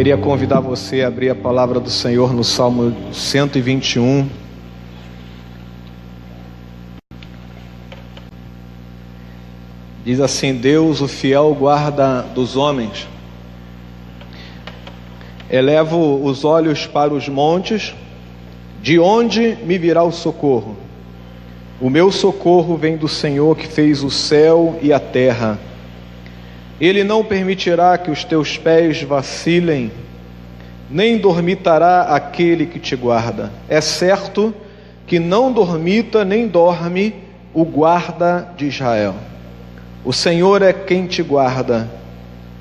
Queria convidar você a abrir a palavra do Senhor no Salmo 121. Diz assim: Deus, o fiel guarda dos homens. Elevo os olhos para os montes, de onde me virá o socorro? O meu socorro vem do Senhor que fez o céu e a terra. Ele não permitirá que os teus pés vacilem, nem dormitará aquele que te guarda. É certo que não dormita nem dorme o guarda de Israel. O Senhor é quem te guarda.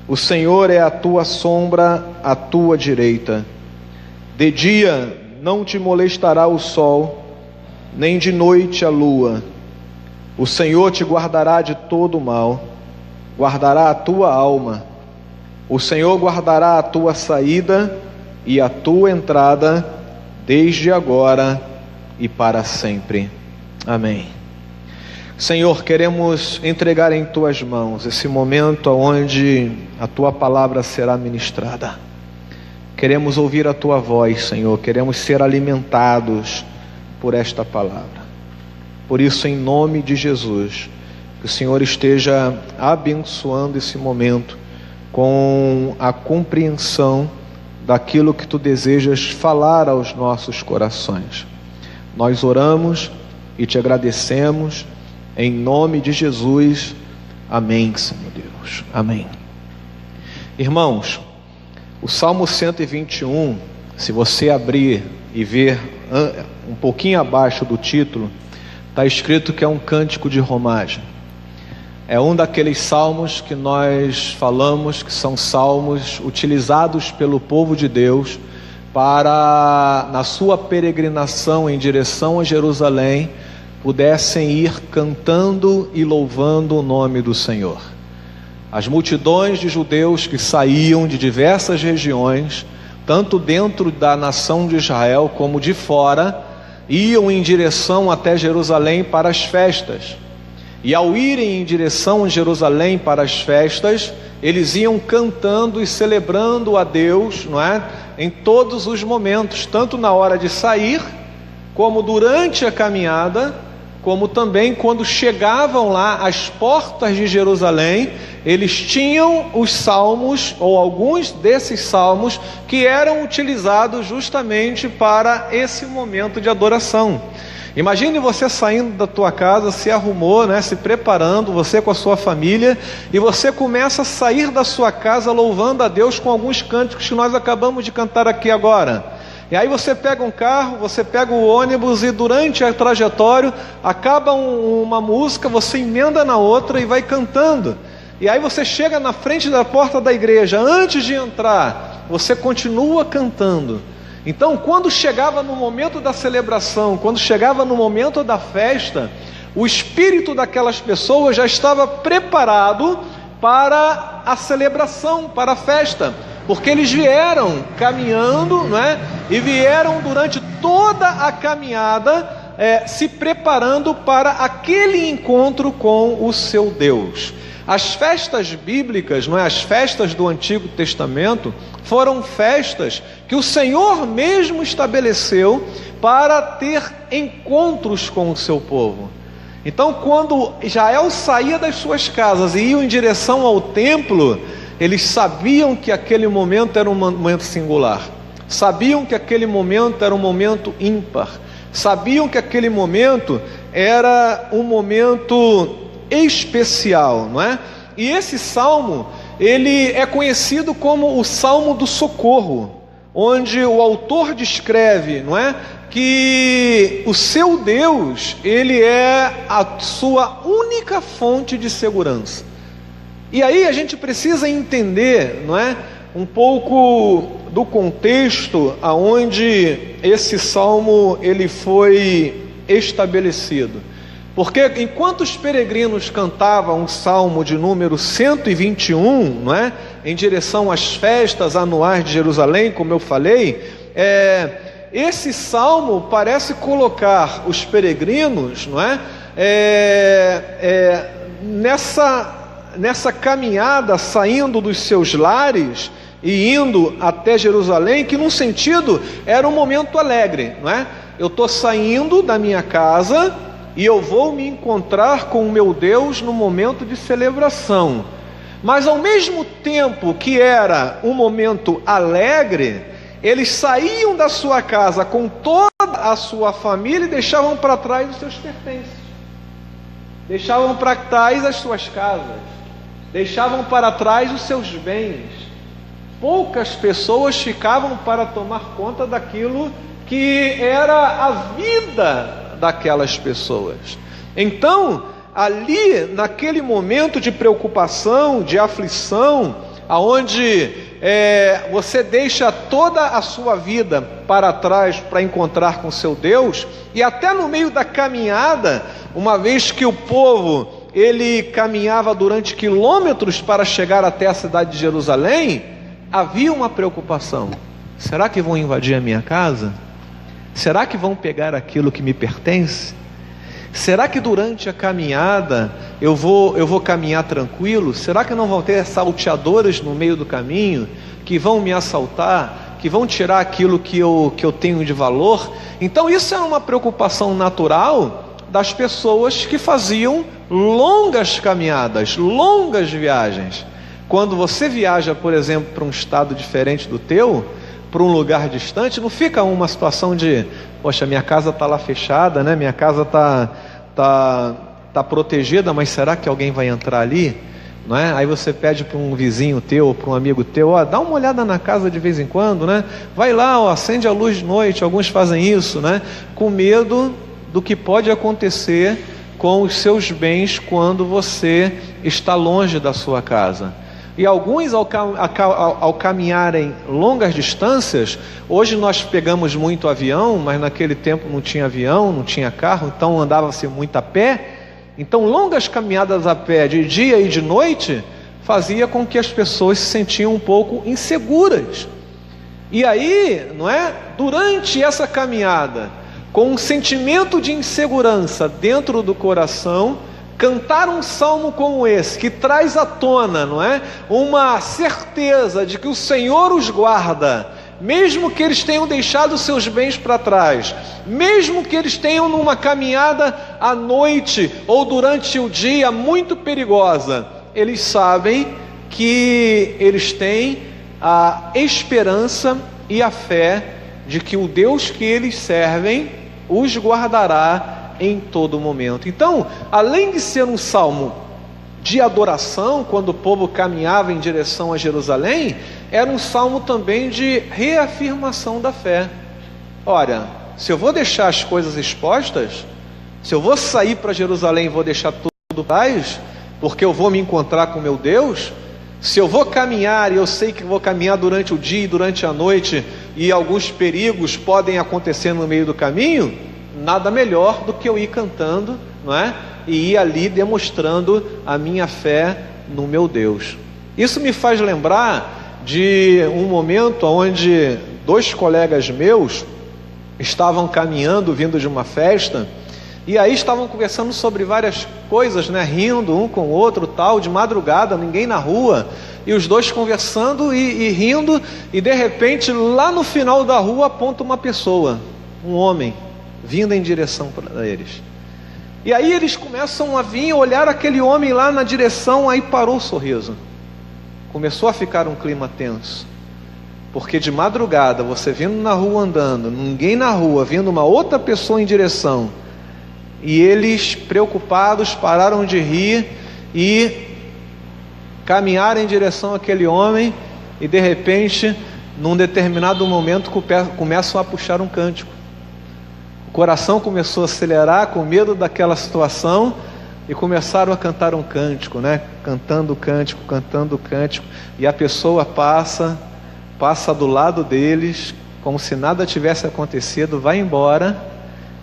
O Senhor é a tua sombra à tua direita. De dia não te molestará o sol, nem de noite a lua. O Senhor te guardará de todo o mal, guardará a tua alma. O Senhor guardará a tua saída e a tua entrada, desde agora e para sempre. Amém. Senhor, queremos entregar em tuas mãos esse momento onde a tua palavra será ministrada. Queremos ouvir a tua voz, Senhor, queremos ser alimentados por esta palavra. Por isso, em nome de Jesus, que o Senhor esteja abençoando esse momento com a compreensão daquilo que tu desejas falar aos nossos corações. Nós oramos e te agradecemos em nome de Jesus. Amém, Senhor Deus. Amém. Irmãos, o Salmo 121, se você abrir e ver um pouquinho abaixo do título, está escrito que é um cântico de romagem. É um daqueles salmos que nós falamos que são salmos utilizados pelo povo de Deus para, na sua peregrinação em direção a Jerusalém, pudessem ir cantando e louvando o nome do Senhor. As multidões de judeus que saíam de diversas regiões, tanto dentro da nação de Israel como de fora, iam em direção até Jerusalém para as festas. E ao irem em direção a Jerusalém para as festas, eles iam cantando e celebrando a Deus, não é? Em todos os momentos, tanto na hora de sair, como durante a caminhada, como também quando chegavam lá às portas de Jerusalém, eles tinham os salmos, ou alguns desses salmos, que eram utilizados justamente para esse momento de adoração. Imagine você saindo da tua casa, se arrumou, né, se preparando, você com a sua família, e você começa a sair da sua casa louvando a Deus com alguns cânticos que nós acabamos de cantar aqui agora. E aí você pega um carro, você pega o ônibus e durante a trajetória acaba uma música, você emenda na outra e vai cantando. E aí você chega na frente da porta da igreja, antes de entrar, você continua cantando. Então, quando chegava no momento da celebração, quando chegava no momento da festa, o espírito daquelas pessoas já estava preparado para a celebração, para a festa, porque eles vieram caminhando, não é? E vieram durante toda a caminhada se preparando para aquele encontro com o seu Deus. As festas bíblicas, não é? As festas do Antigo Testamento, foram festas que o Senhor mesmo estabeleceu para ter encontros com o seu povo. Então, quando Israel saía das suas casas e ia em direção ao templo, eles sabiam que aquele momento era um momento singular, sabiam que aquele momento era um momento ímpar, sabiam que aquele momento era um momento especial, não é? E esse salmo, ele é conhecido como o Salmo do Socorro, onde o autor descreve, não é, que o seu Deus, ele é a sua única fonte de segurança. E aí a gente precisa entender, não é, um pouco do contexto aonde esse salmo ele foi estabelecido. Porque enquanto os peregrinos cantavam o salmo de número 121, não é, em direção às festas anuais de Jerusalém, como eu falei, esse salmo parece colocar os peregrinos, não é, nessa caminhada, saindo dos seus lares e indo até Jerusalém, que num sentido era um momento alegre, não é? Eu estou saindo da minha casa e eu vou me encontrar com o meu Deus no momento de celebração. Mas ao mesmo tempo que era um momento alegre, eles saíam da sua casa com toda a sua família e deixavam para trás os seus pertences, deixavam para trás as suas casas, deixavam para trás os seus bens. Poucas pessoas ficavam para tomar conta daquilo que era a vida daquelas pessoas. Então, ali, naquele momento de preocupação, de aflição, aonde você deixa toda a sua vida para trás para encontrar com seu Deus, e até no meio da caminhada, uma vez que o povo ele caminhava durante quilômetros para chegar até a cidade de Jerusalém, havia uma preocupação: será que vão invadir a minha casa? Será que vão pegar aquilo que me pertence? Será que durante a caminhada eu vou caminhar tranquilo? Será que não vão ter salteadores no meio do caminho que vão me assaltar, que vão tirar aquilo que eu tenho de valor? Então isso é uma preocupação natural das pessoas que faziam longas caminhadas, longas viagens. Quando você viaja, por exemplo, para um estado diferente do teu, para um lugar distante, não fica uma situação de, poxa, minha casa está lá fechada, né? Minha casa tá protegida, mas será que alguém vai entrar ali? Não é? Aí você pede para um vizinho teu, para um amigo teu, dá uma olhada na casa de vez em quando, né? Vai lá, acende a luz de noite. Alguns fazem isso, né? Com medo do que pode acontecer com os seus bens quando você está longe da sua casa. E alguns, ao caminharem longas distâncias, hoje nós pegamos muito avião, mas naquele tempo não tinha avião, não tinha carro, então andava-se muito a pé. Então longas caminhadas a pé de dia e de noite fazia com que as pessoas se sentiam um pouco inseguras. E aí, não é? Durante essa caminhada, com um sentimento de insegurança dentro do coração, cantar um salmo como esse, que traz à tona, não é? Uma certeza de que o Senhor os guarda, mesmo que eles tenham deixado seus bens para trás, mesmo que eles tenham numa caminhada à noite ou durante o dia muito perigosa, eles sabem que eles têm a esperança e a fé de que o Deus que eles servem os guardará em todo momento. Então, além de ser um salmo de adoração, quando o povo caminhava em direção a Jerusalém, era um salmo também de reafirmação da fé. Olha, se eu vou deixar as coisas expostas, se eu vou sair para Jerusalém e vou deixar tudo atrás, porque eu vou me encontrar com meu Deus, se eu vou caminhar e eu sei que vou caminhar durante o dia e durante a noite, e alguns perigos podem acontecer no meio do caminho, nada melhor do que eu ir cantando, não é? E ir ali demonstrando a minha fé no meu Deus. Isso me faz lembrar de um momento onde dois colegas meus estavam caminhando, vindo de uma festa, e aí estavam conversando sobre várias coisas, né? Rindo um com o outro, tal, de madrugada, ninguém na rua, e os dois conversando e rindo, e de repente lá no final da rua aponta uma pessoa, um homem, vindo em direção para eles. E aí eles começam a vir, olhar aquele homem lá na direção, aí parou o sorriso. Começou a ficar um clima tenso. Porque de madrugada, você vindo na rua andando, ninguém na rua, vindo uma outra pessoa em direção, e eles preocupados pararam de rir e caminharam em direção àquele homem, e de repente, num determinado momento, começam a puxar um cântico. O coração começou a acelerar com medo daquela situação e começaram a cantar um cântico, né? Cantando o cântico, e a pessoa passa do lado deles como se nada tivesse acontecido, vai embora,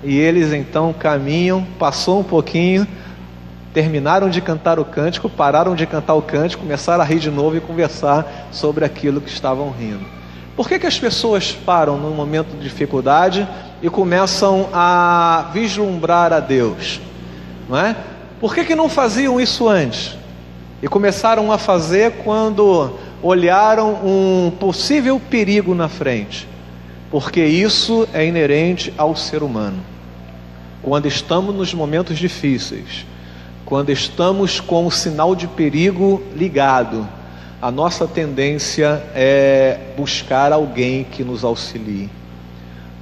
e eles então caminham, passou um pouquinho, terminaram de cantar o cântico, pararam de cantar o cântico, começaram a rir de novo e conversar sobre aquilo que estavam rindo. Por que as pessoas param num momento de dificuldade e começam a vislumbrar a Deus? Não é? Por que não faziam isso antes? E começaram a fazer quando olharam um possível perigo na frente, porque isso é inerente ao ser humano. Quando estamos nos momentos difíceis, quando estamos com o sinal de perigo ligado, a nossa tendência é buscar alguém que nos auxilie.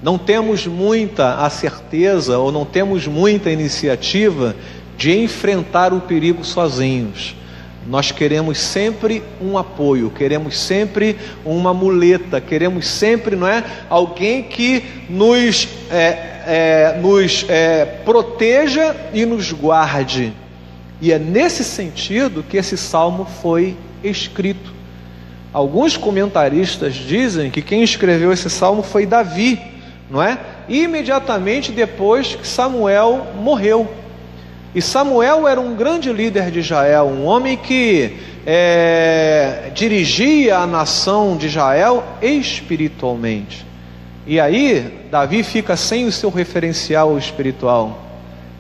Não temos muita certeza ou não temos muita iniciativa de enfrentar o perigo sozinhos. Nós queremos sempre um apoio, queremos sempre uma muleta, queremos sempre, não é, alguém que nos proteja e nos guarde. E é nesse sentido que esse salmo foi escrito. Alguns comentaristas dizem que quem escreveu esse salmo foi Davi, não é? Imediatamente depois que Samuel morreu. E Samuel era um grande líder de Israel, um homem que dirigia a nação de Israel espiritualmente. E aí Davi fica sem o seu referencial espiritual,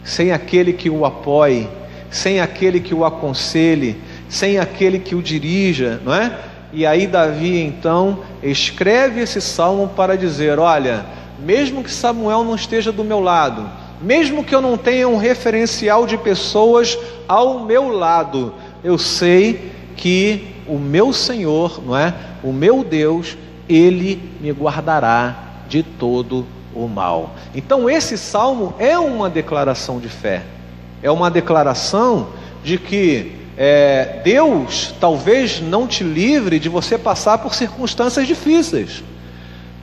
sem aquele que o apoie, sem aquele que o aconselhe, sem aquele que o dirija, não é? E aí Davi então escreve esse salmo para dizer: olha, mesmo que Samuel não esteja do meu lado, mesmo que eu não tenha um referencial de pessoas ao meu lado, eu sei que o meu Senhor, não é? O meu Deus, Ele me guardará de todo o mal. Então esse salmo é uma declaração de fé, é uma declaração de que Deus talvez não te livre de você passar por circunstâncias difíceis.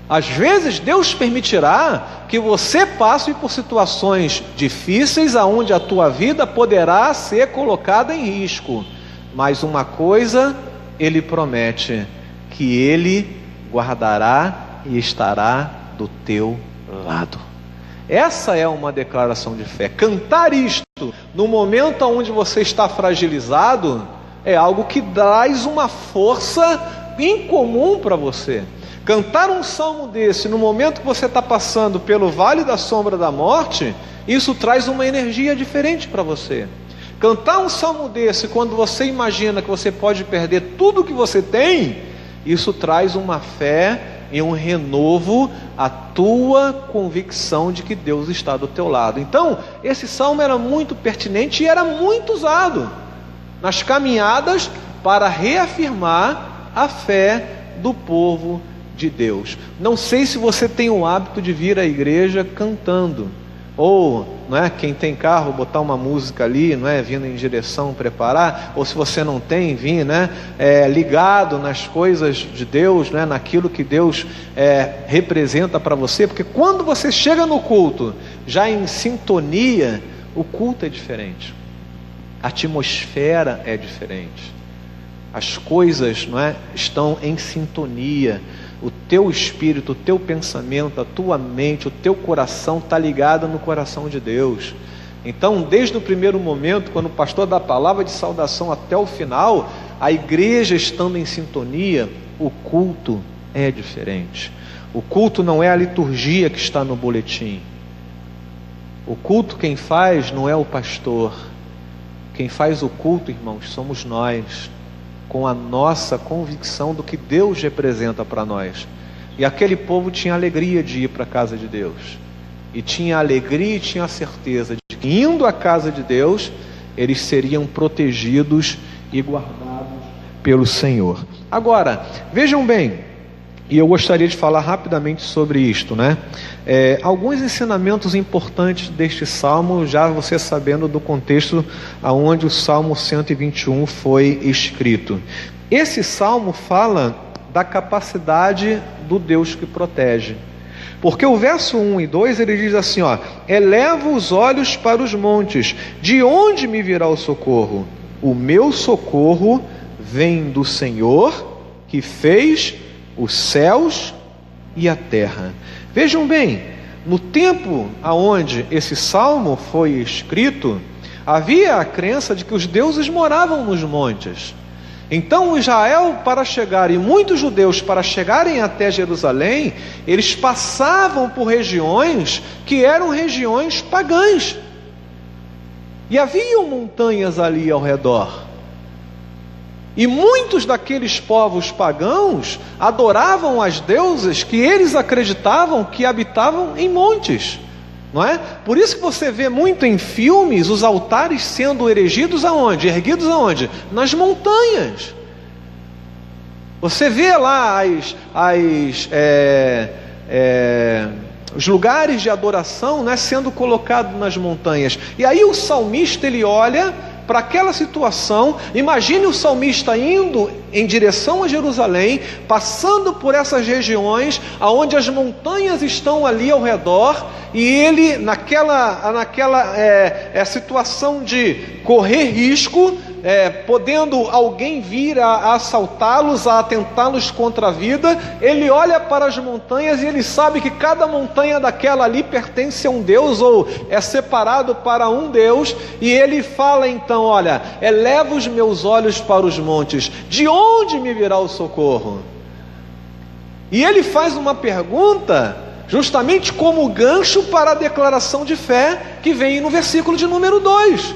Às vezes Deus permitirá que você passe por situações difíceis, aonde a tua vida poderá ser colocada em risco. Mas uma coisa Ele promete: que Ele guardará e estará do teu lado. Essa é uma declaração de fé. Cantar isto no momento onde você está fragilizado é algo que traz uma força incomum para você. Cantar um salmo desse no momento que você está passando pelo vale da sombra da morte, isso traz uma energia diferente para você. Cantar um salmo desse quando você imagina que você pode perder tudo que você tem, isso traz uma fé e um renovo à tua convicção de que Deus está do teu lado. Então, esse salmo era muito pertinente e era muito usado nas caminhadas para reafirmar a fé do povo de Deus. Não sei se você tem o hábito de vir à igreja cantando, ou, não é, quem tem carro, botar uma música ali, não é, vindo em direção, preparar, ou se você não tem, vir, né, ligado nas coisas de Deus, né, naquilo que Deus representa para você, porque quando você chega no culto, já em sintonia, o culto é diferente, a atmosfera é diferente, as coisas, não é, estão em sintonia. O teu espírito, o teu pensamento, a tua mente, o teu coração está ligado no coração de Deus. Então, desde o primeiro momento, quando o pastor dá a palavra de saudação até o final, a igreja estando em sintonia, o culto é diferente. O culto não é a liturgia que está no boletim. O culto quem faz não é o pastor. Quem faz o culto, irmãos, somos nós, com a nossa convicção do que Deus representa para nós. E aquele povo tinha alegria de ir para a casa de Deus, e tinha alegria e tinha a certeza de que indo à casa de Deus, eles seriam protegidos e guardados pelo Senhor. Agora, vejam bem, e eu gostaria de falar rapidamente sobre isto, né? Alguns ensinamentos importantes deste salmo, já você sabendo do contexto aonde o Salmo 121 foi escrito. Esse salmo fala da capacidade do Deus que protege, porque o verso 1 e 2 ele diz assim, ó: eleva os olhos para os montes, de onde me virá o socorro? O meu socorro vem do Senhor que fez os céus e a terra. Vejam bem, no tempo aonde esse salmo foi escrito, havia a crença de que os deuses moravam nos montes. Então Israel, para chegar, e muitos judeus para chegarem até Jerusalém, eles passavam por regiões que eram regiões pagãs, e haviam montanhas ali ao redor. E muitos daqueles povos pagãos adoravam as deusas que eles acreditavam que habitavam em montes, não é? Por isso que você vê muito em filmes os altares sendo erigidos aonde? Erguidos aonde? Nas montanhas. Você vê lá os lugares de adoração, né, sendo colocados nas montanhas. E aí o salmista, ele olha para aquela situação. Imagine o salmista indo em direção a Jerusalém, passando por essas regiões aonde as montanhas estão ali ao redor, e ele naquela situação de correr risco, podendo alguém vir a assaltá-los, a atentá-los contra a vida. Ele olha para as montanhas e ele sabe que cada montanha daquela ali pertence a um Deus, ou é separado para um Deus, e ele fala então: olha, eleva os meus olhos para os montes, de onde me virá o socorro? E ele faz uma pergunta justamente como gancho para a declaração de fé que vem no versículo de número 2.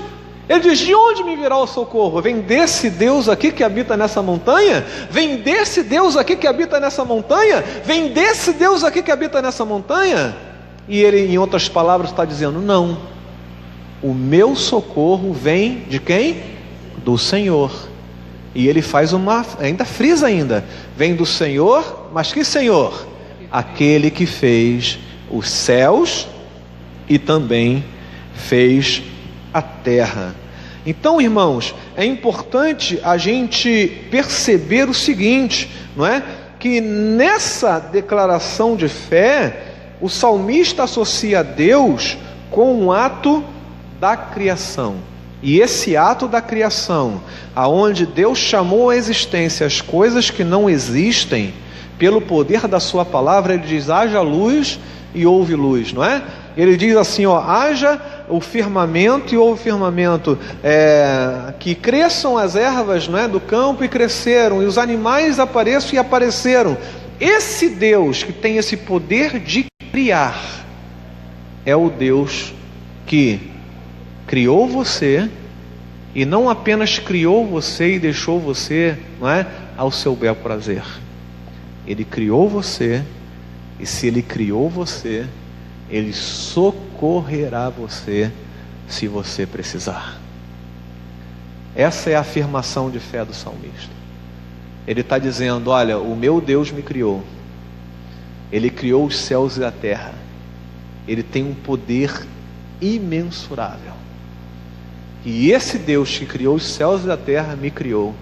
Ele diz: de onde me virá o socorro? Vem desse Deus aqui que habita nessa montanha? Vem desse Deus aqui que habita nessa montanha? Vem desse Deus aqui que habita nessa montanha? E ele, em outras palavras, está dizendo: não, o meu socorro vem de quem? Do Senhor. E ele faz ainda frisa ainda: vem do Senhor, mas que Senhor? Aquele que fez os céus e também fez a terra. Então, irmãos, é importante a gente perceber o seguinte, não é? Que nessa declaração de fé, o salmista associa Deus com um ato da criação. E esse ato da criação, aonde Deus chamou à existência as coisas que não existem, pelo poder da sua palavra, ele diz: haja luz e houve luz, não é? Ele diz assim, ó: haja o firmamento e houve firmamento, que cresçam as ervas, não é, do campo, e cresceram, e os animais apareçam e apareceram. Esse Deus que tem esse poder de criar é o Deus que criou você, e não apenas criou você e deixou você, não é, ao seu bel prazer. Ele criou você, e se Ele criou você, Ele socorrerá você se você precisar. Essa é a afirmação de fé do salmista. Ele está dizendo: olha, o meu Deus me criou, Ele criou os céus e a terra, Ele tem um poder imensurável, e esse Deus que criou os céus e a terra me criou.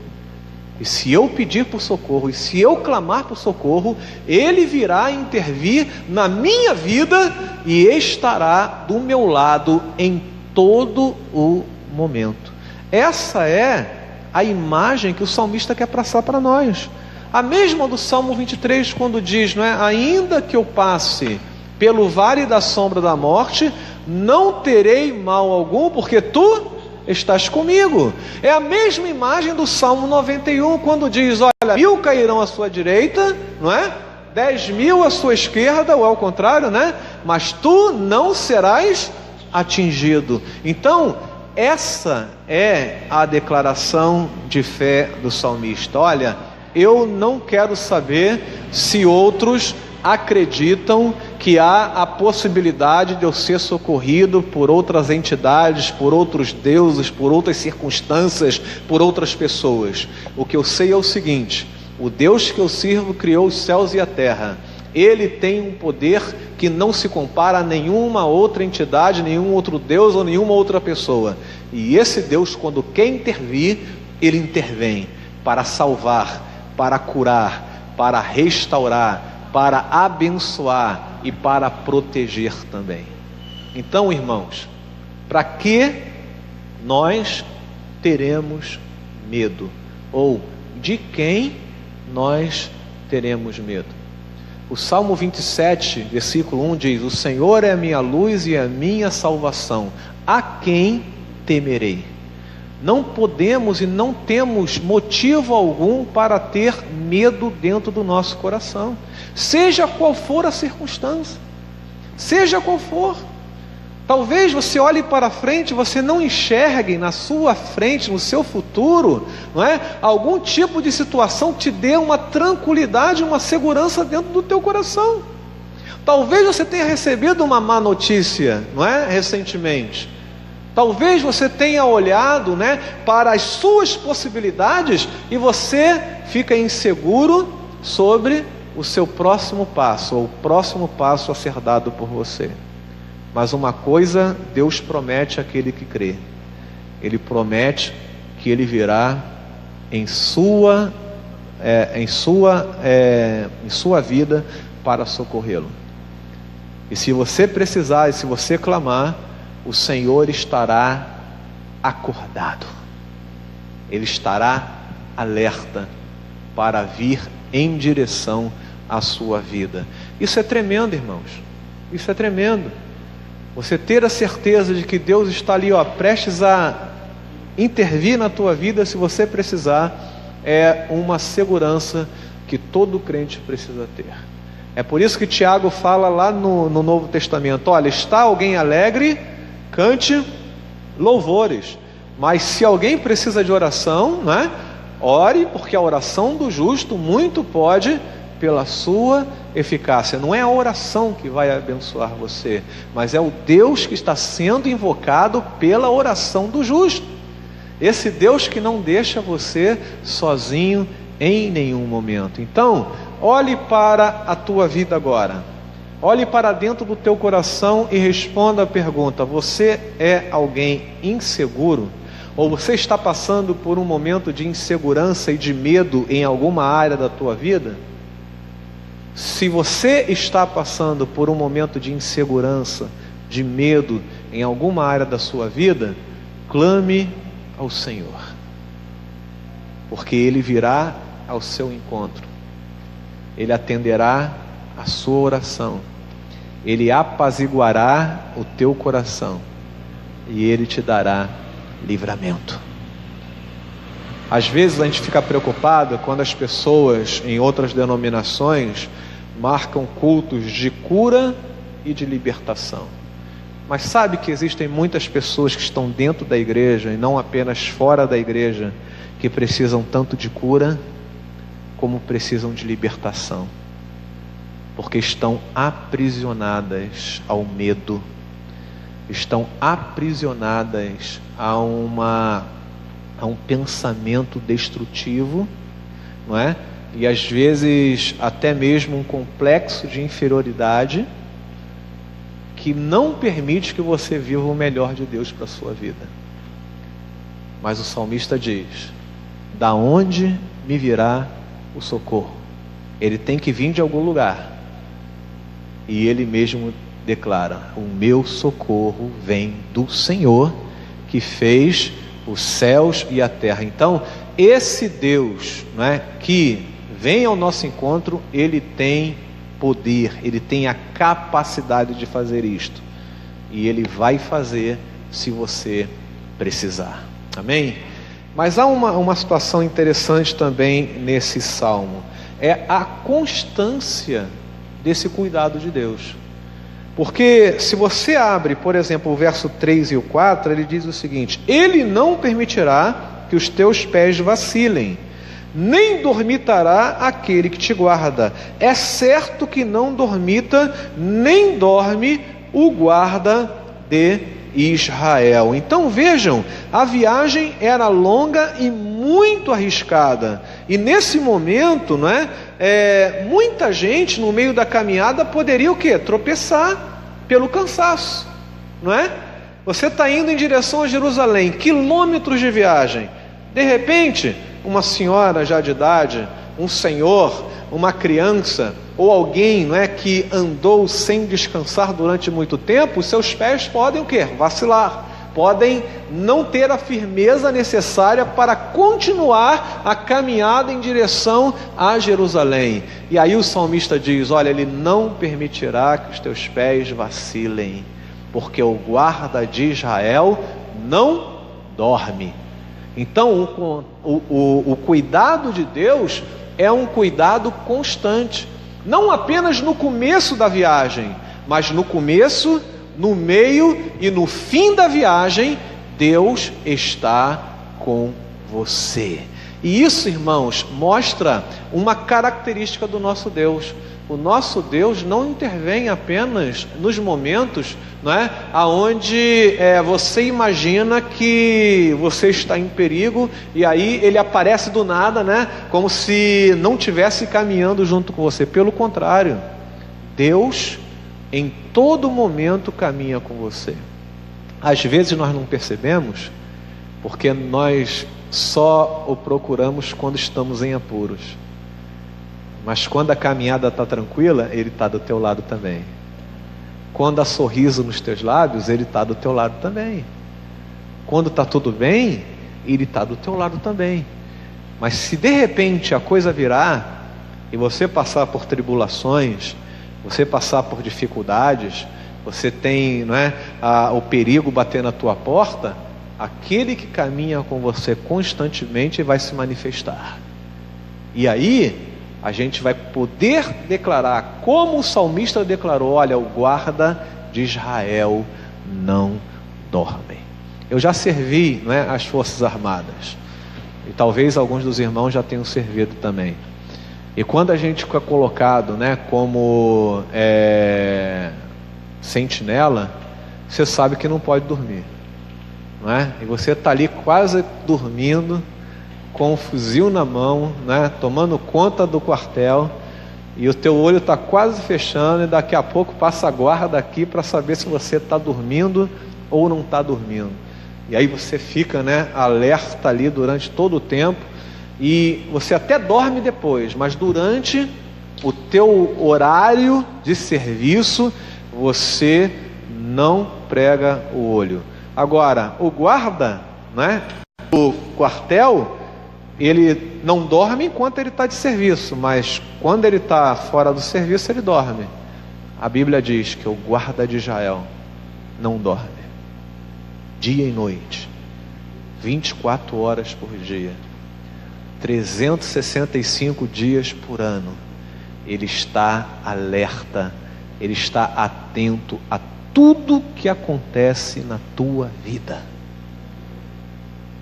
E se eu pedir por socorro, e se eu clamar por socorro, Ele virá intervir na minha vida e estará do meu lado em todo o momento. Essa é a imagem que o salmista quer passar para nós. A mesma do Salmo 23, quando diz, não é? Ainda que eu passe pelo vale da sombra da morte, não terei mal algum, porque Tu estás comigo. É a mesma imagem do Salmo 91, quando diz: olha, 1000 cairão à sua direita, não é? 10.000 à sua esquerda, ou ao contrário, né? Mas tu não serás atingido. Então, essa é a declaração de fé do salmista. Olha, eu não quero saber se outros acreditam que há a possibilidade de eu ser socorrido por outras entidades, por outros deuses, por outras circunstâncias, por outras pessoas. O que eu sei é o seguinte: o Deus que eu sirvo criou os céus e a terra. Ele tem um poder que não se compara a nenhuma outra entidade, nenhum outro Deus ou nenhuma outra pessoa. E esse Deus, quando quer intervir, Ele intervém para salvar, para curar, para restaurar, para abençoar e para proteger também. Então, irmãos, para que nós teremos medo? Ou de quem nós teremos medo? O Salmo 27, versículo 1 diz: o Senhor é a minha luz e a minha salvação, a quem temerei? Não podemos e não temos motivo algum para ter medo dentro do nosso coração, seja qual for a circunstância, seja qual for. Talvez você olhe para frente, você não enxergue na sua frente, no seu futuro, não é? Algum tipo de situação que te dê uma tranquilidade, uma segurança dentro do teu coração. Talvez você tenha recebido uma má notícia, não é? Recentemente. Talvez você tenha olhado, né, para as suas possibilidades e você fica inseguro sobre o seu próximo passo, ou o próximo passo a ser dado por você. Mas uma coisa Deus promete àquele que crê: Ele promete que Ele virá em sua vida para socorrê-lo. E se você precisar, e se você clamar, o Senhor estará acordado, Ele estará alerta para vir em direção à sua vida. Isso é tremendo, irmãos, isso é tremendo. Você ter a certeza de que Deus está ali, prestes a intervir na tua vida se você precisar, é uma segurança que todo crente precisa ter. É por isso que Tiago fala lá no Novo Testamento: olha, está alguém alegre, cante louvores. Mas se alguém precisa de oração, né, ore, porque a oração do justo muito pode pela sua eficácia. Não é a oração que vai abençoar você, mas é o Deus que está sendo invocado pela oração do justo. Esse Deus que não deixa você sozinho em nenhum momento. Então, olhe para a tua vida agora. Olhe para dentro do teu coração e responda a pergunta: você é alguém inseguro? Ou você está passando por um momento de insegurança e de medo em alguma área da tua vida? Se você está passando por um momento de insegurança, de medo em alguma área da sua vida, clame ao Senhor, porque Ele virá ao seu encontro, Ele atenderá a sua oração, Ele apaziguará o teu coração e Ele te dará livramento. Às vezes a gente fica preocupado quando as pessoas em outras denominações marcam cultos de cura e de libertação. Mas sabe que existem muitas pessoas que estão dentro da igreja e não apenas fora da igreja, que precisam tanto de cura como precisam de libertação, porque estão aprisionadas ao medo, estão aprisionadas a um pensamento destrutivo, não é? E às vezes até mesmo um complexo de inferioridade que não permite que você viva o melhor de Deus para a sua vida. Mas o salmista diz: da onde me virá o socorro? Ele tem que vir de algum lugar, e ele mesmo declara: o meu socorro vem do Senhor, que fez os céus e a terra. Então, esse Deus, não é, que vem ao nosso encontro, Ele tem poder, Ele tem a capacidade de fazer isto, e Ele vai fazer se você precisar. Amém? Mas há uma situação interessante também nesse salmo, é a constância desse cuidado de Deus. Porque se você abre, por exemplo, o verso 3 e o 4, ele diz o seguinte: Ele não permitirá que os teus pés vacilem, nem dormitará aquele que te guarda. É certo que não dormita, nem dorme o guarda de Israel. Então vejam, a viagem era longa e muito arriscada, e nesse momento, não é? Muita gente no meio da caminhada poderia o quê? Tropeçar pelo cansaço, não é? Você está indo em direção a Jerusalém, quilômetros de viagem, de repente uma senhora já de idade, um senhor, uma criança ou alguém, não é, que andou sem descansar durante muito tempo, os seus pés podem o quê? Vacilar, podem não ter a firmeza necessária para continuar a caminhada em direção a Jerusalém. E aí o salmista diz: olha, Ele não permitirá que os teus pés vacilem, porque o guarda de Israel não dorme. Então o cuidado de Deus é um cuidado constante, não apenas no começo da viagem, mas no começo, no meio e no fim da viagem, Deus está com você. E isso, irmãos, mostra uma característica do nosso Deus. O nosso Deus não intervém apenas nos momentos, não é, aonde você imagina que você está em perigo e aí ele aparece do nada, né, como se não estivesse caminhando junto com você. Pelo contrário, Deus em todo momento caminha com você. Às vezes nós não percebemos, porque nós só o procuramos quando estamos em apuros. Mas quando a caminhada está tranquila, Ele está do teu lado também. Quando há sorriso nos teus lábios, Ele está do teu lado também. Quando está tudo bem, Ele está do teu lado também. Mas se de repente a coisa virar, e você passar por tribulações, você passar por dificuldades, você tem, não é, o perigo bater na tua porta, aquele que caminha com você constantemente vai se manifestar. E aí a gente vai poder declarar, como o salmista declarou: olha, o guarda de Israel não dorme. Eu já servi, não é, as Forças Armadas, e talvez alguns dos irmãos já tenham servido também. E quando a gente fica colocado, né, como sentinela, você sabe que não pode dormir, não é? E você está ali quase dormindo, com um fuzil na mão, né, tomando conta do quartel, e o teu olho está quase fechando, e daqui a pouco passa a guarda aqui para saber se você está dormindo ou não está dormindo. E aí você fica, né, alerta ali durante todo o tempo, e você até dorme depois, mas durante o teu horário de serviço, você não prega o olho. Agora, o guarda, né, do quartel, ele não dorme enquanto ele está de serviço, mas quando ele está fora do serviço, ele dorme. A Bíblia diz que o guarda de Israel não dorme, dia e noite, 24 horas por dia, 365 dias por ano. Ele está alerta, ele está atento a tudo que acontece na tua vida.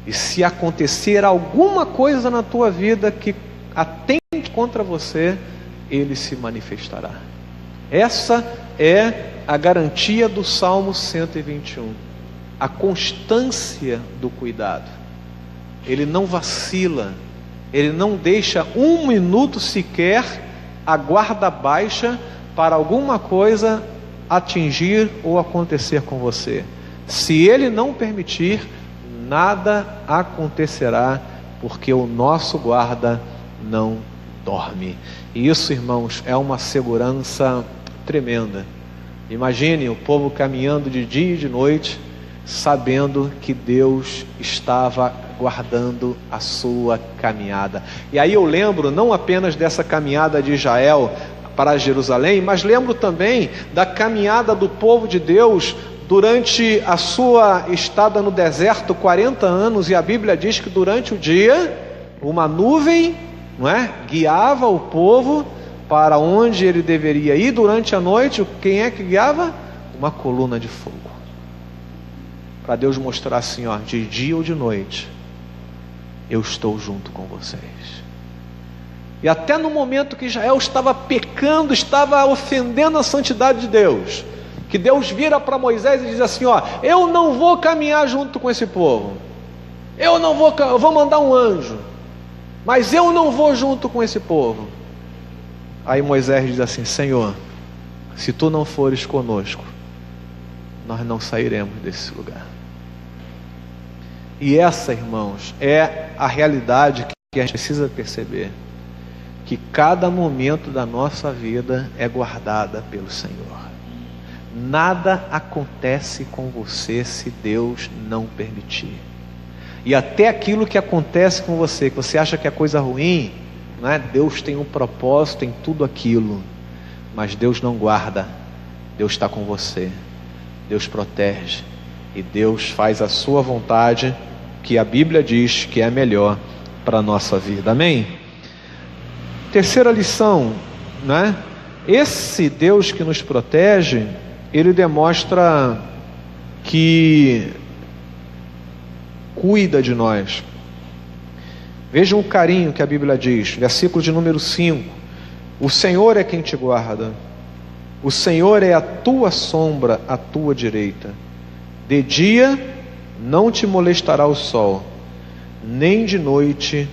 E se acontecer alguma coisa na tua vida que atente contra você, ele se manifestará. Essa é a garantia do Salmo 121. A constância do cuidado. Ele não vacila, ele não deixa um minuto sequer a guarda baixa para alguma coisa atingir ou acontecer com você. Se ele não permitir, nada acontecerá, porque o nosso guarda não dorme. E isso, irmãos, é uma segurança tremenda. Imagine o povo caminhando de dia e de noite, sabendo que Deus estava guardando a sua caminhada. E aí eu lembro não apenas dessa caminhada de Israel para Jerusalém, mas lembro também da caminhada do povo de Deus durante a sua estada no deserto, 40 anos, e a Bíblia diz que durante o dia, uma nuvem, não é, guiava o povo para onde ele deveria ir. Durante a noite, quem é que guiava? Uma coluna de fogo. Para Deus mostrar assim, ó, de dia ou de noite, eu estou junto com vocês. E até no momento que Israel estava pecando, estava ofendendo a santidade de Deus, que Deus vira para Moisés e diz assim, ó, eu não vou caminhar junto com esse povo, eu vou mandar um anjo, mas eu não vou junto com esse povo. Aí Moisés diz assim, Senhor, se tu não fores conosco, nós não sairemos desse lugar. E essa, irmãos, é a realidade que a gente precisa perceber, que cada momento da nossa vida é guardada pelo Senhor. Nada acontece com você se Deus não permitir. E até aquilo que acontece com você, que você acha que é coisa ruim, não é? Deus tem um propósito em tudo aquilo, mas Deus não guarda. Deus está com você, Deus protege, e Deus faz a sua vontade, que a Bíblia diz que é melhor para a nossa vida. Amém? Terceira lição, né? Esse Deus que nos protege, ele demonstra que cuida de nós. Vejam o carinho que a Bíblia diz, versículo de número 5: o Senhor é quem te guarda, o Senhor é a tua sombra à tua direita. De dia não te molestará o sol, nem de noite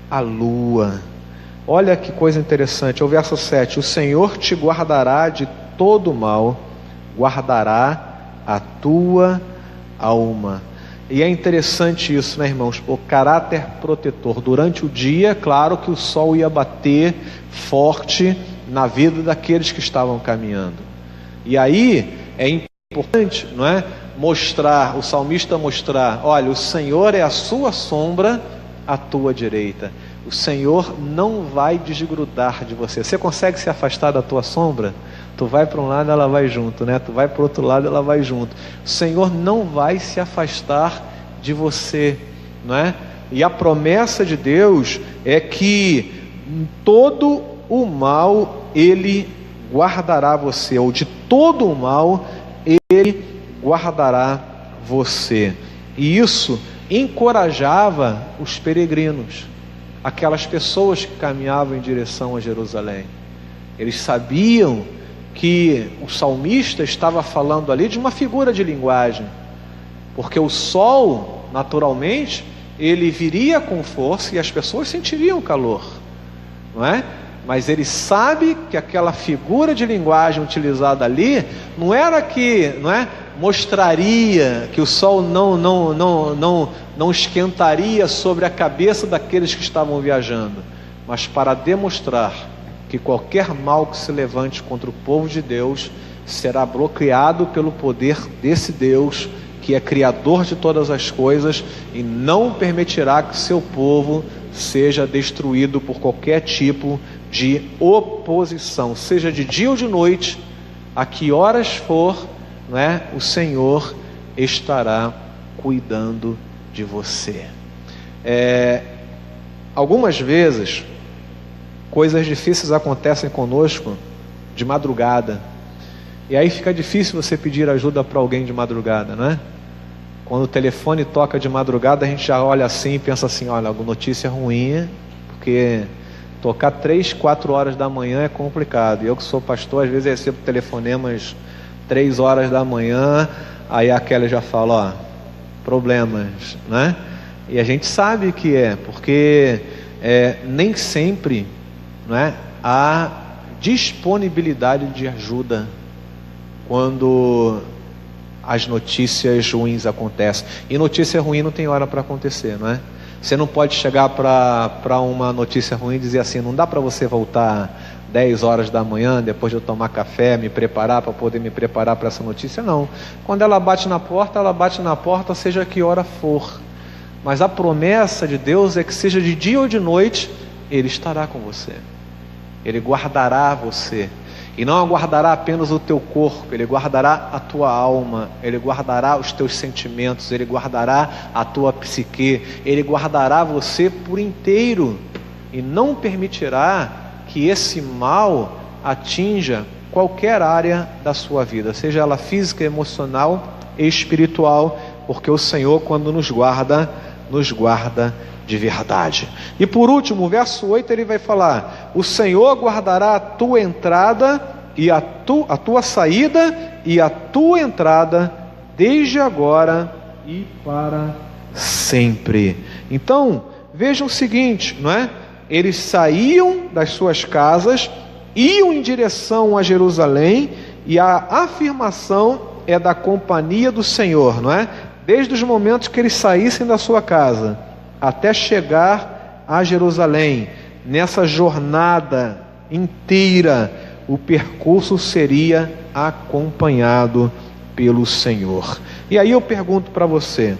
a lua. Olha que coisa interessante, o verso 7: o Senhor te guardará de todo mal, guardará a tua alma. E é interessante isso, né, irmãos? O caráter protetor. Durante o dia, claro que o sol ia bater forte na vida daqueles que estavam caminhando. E aí é importante, não é? Mostrar, o salmista mostrar: olha, o Senhor é a sua sombra à tua direita. O Senhor não vai desgrudar de você. Você consegue se afastar da tua sombra? Tu vai para um lado, ela vai junto, né? Tu vai para o outro lado, ela vai junto. O Senhor não vai se afastar de você, não é? E a promessa de Deus é que todo o mal Ele guardará você, ou de todo o mal Ele guardará você. E isso encorajava os peregrinos, aquelas pessoas que caminhavam em direção a Jerusalém. Eles sabiam que o salmista estava falando ali de uma figura de linguagem, porque o sol, naturalmente, ele viria com força e as pessoas sentiriam calor, não é? Mas ele sabe que aquela figura de linguagem utilizada ali não era que, não é, mostraria que o sol não esquentaria sobre a cabeça daqueles que estavam viajando, mas para demonstrar que qualquer mal que se levante contra o povo de Deus será bloqueado pelo poder desse Deus que é criador de todas as coisas e não permitirá que seu povo seja destruído por qualquer tipo de oposição, seja de dia ou de noite, a que horas for, não é? O Senhor estará cuidando de você. Algumas vezes coisas difíceis acontecem conosco de madrugada, e aí fica difícil você pedir ajuda para alguém de madrugada, não é? Quando o telefone toca de madrugada, a gente já olha assim e pensa assim: olha, alguma notícia ruim, porque tocar 3, 4 horas da manhã é complicado. E eu que sou pastor, às vezes recebo telefonemas 3 horas da manhã, aí aquela já fala: ó, problemas, né? E a gente sabe que porque nem sempre, não é, há disponibilidade de ajuda quando as notícias ruins acontecem. E notícia ruim não tem hora para acontecer, não é? Você não pode chegar para uma notícia ruim e dizer assim: não dá para você voltar 10 horas da manhã, depois de eu tomar café, me preparar para poder me preparar para essa notícia. Não. Quando ela bate na porta, seja que hora for. Mas a promessa de Deus é que seja de dia ou de noite, Ele estará com você. Ele guardará você. E não guardará apenas o teu corpo, Ele guardará a tua alma, Ele guardará os teus sentimentos, Ele guardará a tua psique, Ele guardará você por inteiro e não permitirá que esse mal atinja qualquer área da sua vida, seja ela física, emocional e espiritual, porque o Senhor, quando nos guarda de verdade. E por último, o verso 8, ele vai falar: o Senhor guardará a tua entrada e a tua saída e a tua entrada desde agora e para sempre. Então, vejam o seguinte, não é? Eles saíam das suas casas, iam em direção a Jerusalém, e a afirmação é da companhia do Senhor, não é? Desde os momentos que eles saíssem da sua casa até chegar a Jerusalém, nessa jornada inteira, o percurso seria acompanhado pelo Senhor. E aí eu pergunto para você,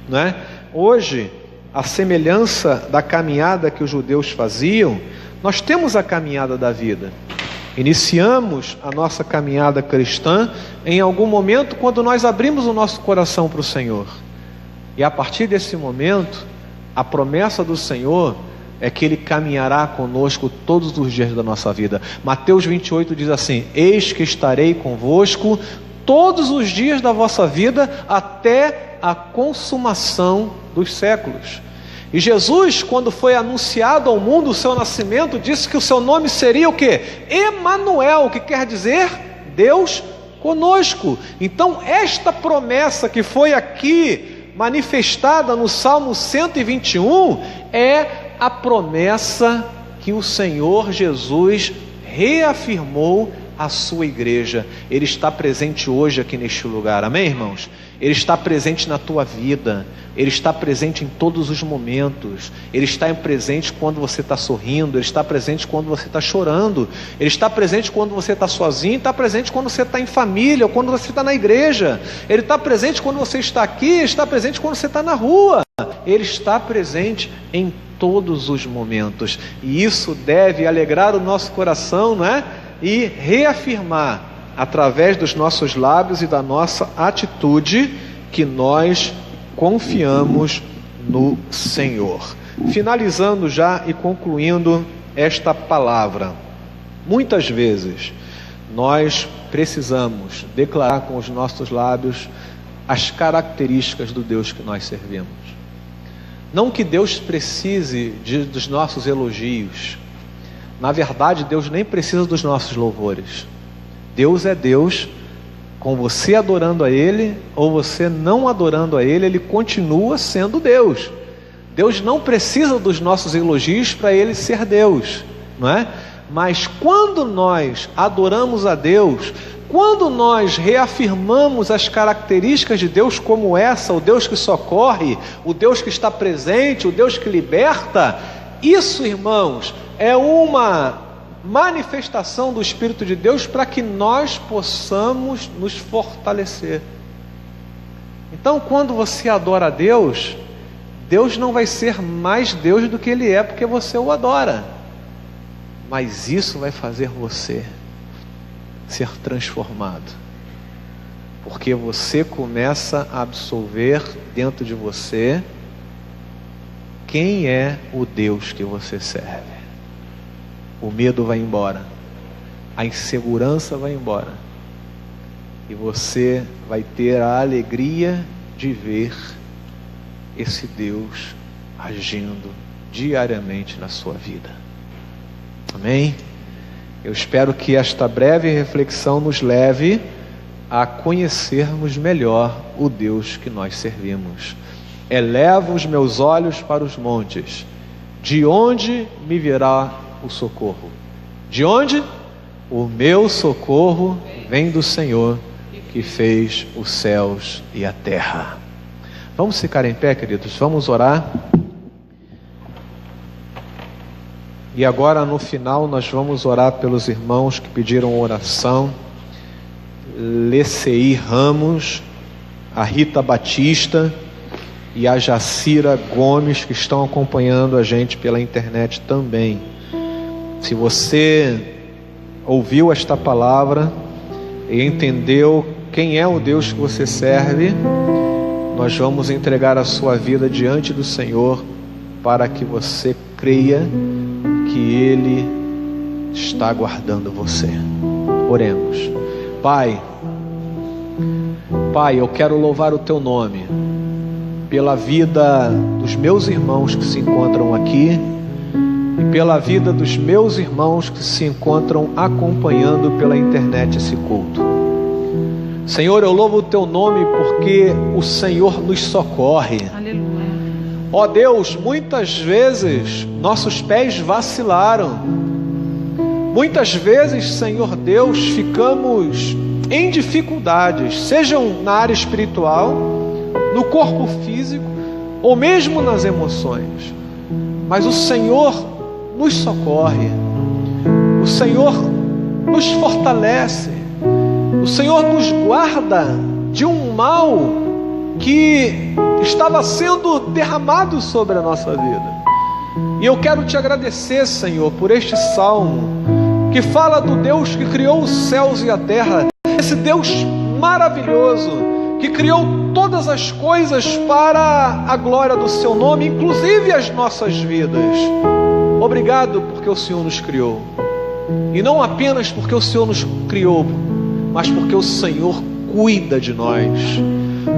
não é? Hoje, a semelhança da caminhada que os judeus faziam, nós temos a caminhada da vida. Iniciamos a nossa caminhada cristã em algum momento quando nós abrimos o nosso coração para o Senhor. E a partir desse momento, a promessa do Senhor é que Ele caminhará conosco todos os dias da nossa vida. Mateus 28 diz assim: eis que estarei convosco todos os dias da vossa vida até a consumação dos séculos. E Jesus, quando foi anunciado ao mundo o seu nascimento, disse que o seu nome seria o quê? Emanuel, que quer dizer Deus conosco. Então esta promessa que foi aqui manifestada no Salmo 121 é a promessa que o Senhor Jesus reafirmou à sua igreja. Ele está presente hoje aqui neste lugar, amém, irmãos? Ele está presente na tua vida, Ele está presente em todos os momentos, Ele está presente quando você está sorrindo, Ele está presente quando você está chorando, Ele está presente quando você está sozinho, está presente quando você está em família, ou quando você está na igreja, Ele está presente quando você está aqui, Ele está presente quando você está na rua, Ele está presente em todos os momentos, e isso deve alegrar o nosso coração, não é? E reafirmar através dos nossos lábios e da nossa atitude que nós confiamos no Senhor. Finalizando já e concluindo esta palavra, muitas vezes nós precisamos declarar com os nossos lábios as características do Deus que nós servimos. Não que Deus precise dos nossos elogios. Na verdade, Deus nem precisa dos nossos louvores. Deus é Deus, com você adorando a Ele ou você não adorando a Ele, Ele continua sendo Deus. Deus não precisa dos nossos elogios para Ele ser Deus, não é? Mas quando nós adoramos a Deus, quando nós reafirmamos as características de Deus como essa, o Deus que socorre, o Deus que está presente, o Deus que liberta, isso, irmãos, é uma manifestação do Espírito de Deus para que nós possamos nos fortalecer. Então, quando você adora a Deus, Deus não vai ser mais Deus do que Ele é porque você o adora, mas isso vai fazer você ser transformado, porque você começa a absorver dentro de você quem é o Deus que você serve. O medo vai embora, a insegurança vai embora, e você vai ter a alegria de ver esse Deus agindo diariamente na sua vida. Amém? Eu espero que esta breve reflexão nos leve a conhecermos melhor o Deus que nós servimos. Eleva os meus olhos para os montes, de onde me virá o socorro? De onde? O meu socorro vem do Senhor, que fez os céus e a terra. Vamos ficar em pé, queridos, vamos orar. E agora no final nós vamos orar pelos irmãos que pediram oração. Lecei Ramos, a Rita Batista e a Jacira Gomes, que estão acompanhando a gente pela internet também. Se você ouviu esta palavra e entendeu quem é o Deus que você serve, nós vamos entregar a sua vida diante do Senhor para que você creia que Ele está aguardando você. Oremos. Pai, eu quero louvar o Teu nome pela vida dos meus irmãos que se encontram aqui e pela vida dos meus irmãos que se encontram acompanhando pela internet esse culto. Senhor, eu louvo o Teu nome porque o Senhor nos socorre. Aleluia. Ó Deus, muitas vezes nossos pés vacilaram. Muitas vezes, Senhor Deus, ficamos em dificuldades, sejam na área espiritual, no corpo físico ou mesmo nas emoções. Mas o Senhor nos socorre, o Senhor nos fortalece, o Senhor nos guarda de um mal que estava sendo derramado sobre a nossa vida. E eu quero te agradecer, Senhor, por este salmo que fala do Deus que criou os céus e a terra, esse Deus maravilhoso que criou todas as coisas para a glória do seu nome, inclusive as nossas vidas. Obrigado porque o Senhor nos criou. E não apenas porque o Senhor nos criou, mas porque o Senhor cuida de nós.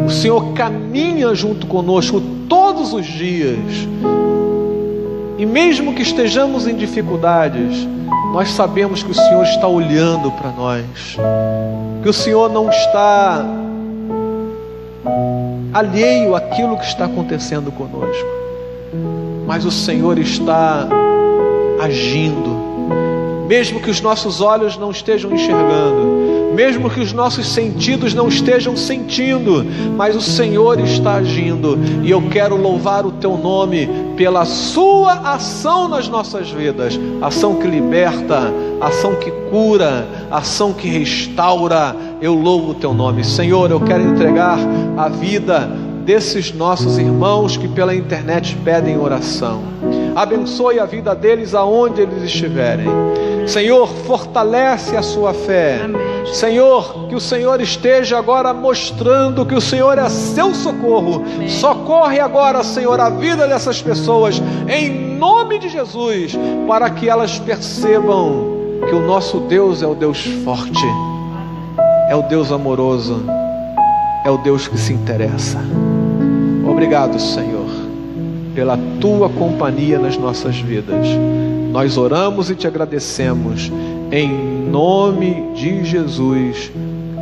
O Senhor caminha junto conosco todos os dias. E mesmo que estejamos em dificuldades, nós sabemos que o Senhor está olhando para nós. Que o Senhor não está alheio àquilo que está acontecendo conosco. Mas o Senhor está agindo. Mesmo que os nossos olhos não estejam enxergando, mesmo que os nossos sentidos não estejam sentindo, mas o Senhor está agindo. E eu quero louvar o Teu nome pela Sua ação nas nossas vidas. Ação que liberta, ação que cura, ação que restaura. Eu louvo o Teu nome. Senhor, eu quero entregar a vida desses nossos irmãos que pela internet pedem oração. Abençoe a vida deles aonde eles estiverem. Senhor, fortalece a sua fé. Amém. Senhor, que o Senhor esteja agora mostrando que o Senhor é seu socorro. Amém. Socorre agora, Senhor, a vida dessas pessoas, em nome de Jesus, para que elas percebam que o nosso Deus é o Deus forte, é o Deus amoroso, é o Deus que se interessa. Obrigado, Senhor, pela Tua companhia nas nossas vidas. Nós oramos e Te agradecemos, em nome de Jesus.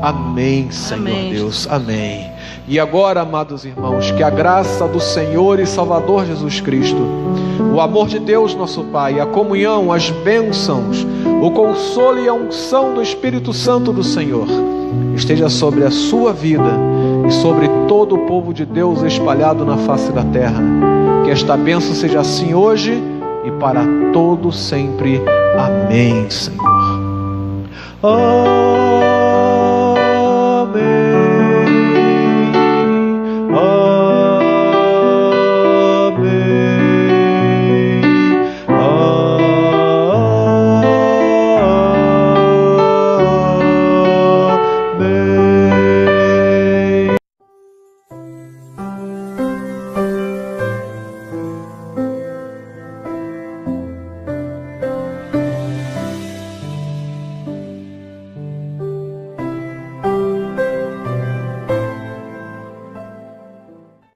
Amém, Senhor. Amém. Deus, amém. E agora, amados irmãos, que a graça do Senhor e Salvador Jesus Cristo, o amor de Deus nosso Pai, a comunhão, as bênçãos, o consolo e a unção do Espírito Santo do Senhor esteja sobre a sua vida e sobre todo o povo de Deus espalhado na face da terra. Que esta bênção seja assim hoje e para todo sempre. Amém, Senhor.